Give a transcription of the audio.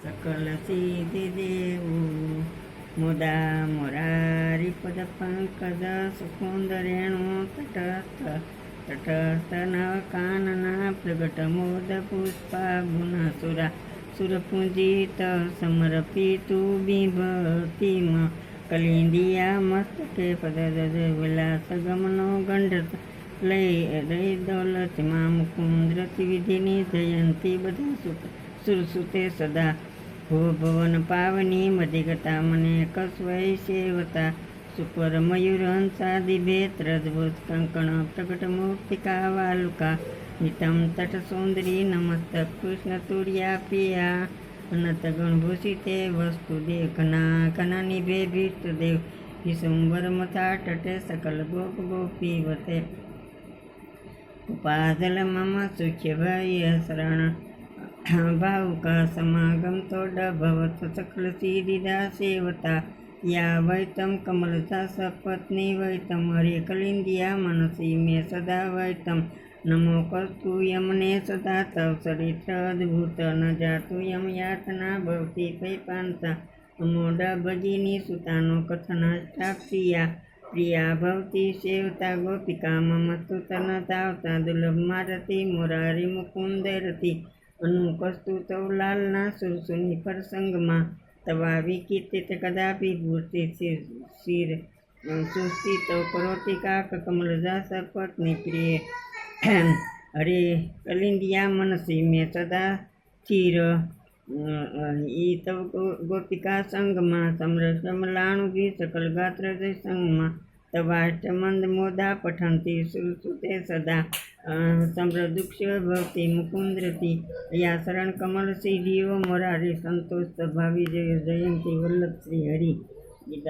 सकल सिद्धि देऊ मुदा मुरारी पद पंकज सुकुंद रेणु तटस्थ तटस्थ नव कानना प्रगट मोद पुष्पा गुना सुरा सुरपूजित समर्पितु बिभतिम कलिंदिया मस्तके पद विलास गमनो गंढ लय दौलतમાં મુકુંદ્રતિ વિધિની જયંતી બધા સુરસુતે સદા ભો ભવન પાવની મધિગતા મને કસ્વૈ સેવતા સુપર મયુરહંસાદિભેત રજભૂત કંકણ પ્રગટ મૂર્તિકા વાલુકા નિતમ તટ સૌંદરી નમસ્તક કૃષ્ણ તુર્યા પ્રિયા અનત ગણભૂષિતે વસ્તુ દેવ ઘના ઘના નિભે ભીષ્ટ દેવ વિશુંબર મથા તટે સકલ ગોપ ગોપી વતે ઉપાદલ મમ સુખ્ય ભય શરણ ભાવુકા સમાગમ તોડ ભવત સકલ સિદ્ધિદા સેવતા યા વૈતમ કમલતા સપત્ની વૈતમ હરે કલિંદિયા મનસી મે સદા વૈતમ નમો કસ્તુ યમને સદા તવ ચરિત્ર અદ્ભુત ન જાતુ યમ યાતના ભવતી પૈપાંતા અમોડા ભજીની સુતાનો કથના પ્રિયા પ્રિયા ભવતી સેવતા ગોપિકા મમ સ્તુતન તાવતા દુર્લભ મારતી મોરારી મુકુંદ રતી અનુકસ્તુ તવ લાલના સુરસુની પ્રસંગમાં તવા વિકિતિત કદાપી ભૂતિ શિર સુસ્તિ તવ કરોતી કાક કમલજા સપત્ની પ્રિય હરે કલિંદિયા મનસી મેં સદા ચિર ઈ તવ ગોપિકા સંગમાં સમરસ કમલાણુગી સકલ ગાત્ર સંગમાં તવાષ્ટમંદ મોદા પઠંતી સુરસુતે સદા સમૃદુક્ષ ભવતી મુકુંદ્રતી યા શરણ કમલ સિદ્ધિઓ મોરારી સંતોષ સ્વભાવી જય જયંતી વલ્લભ શ્રી હરિ ગીતા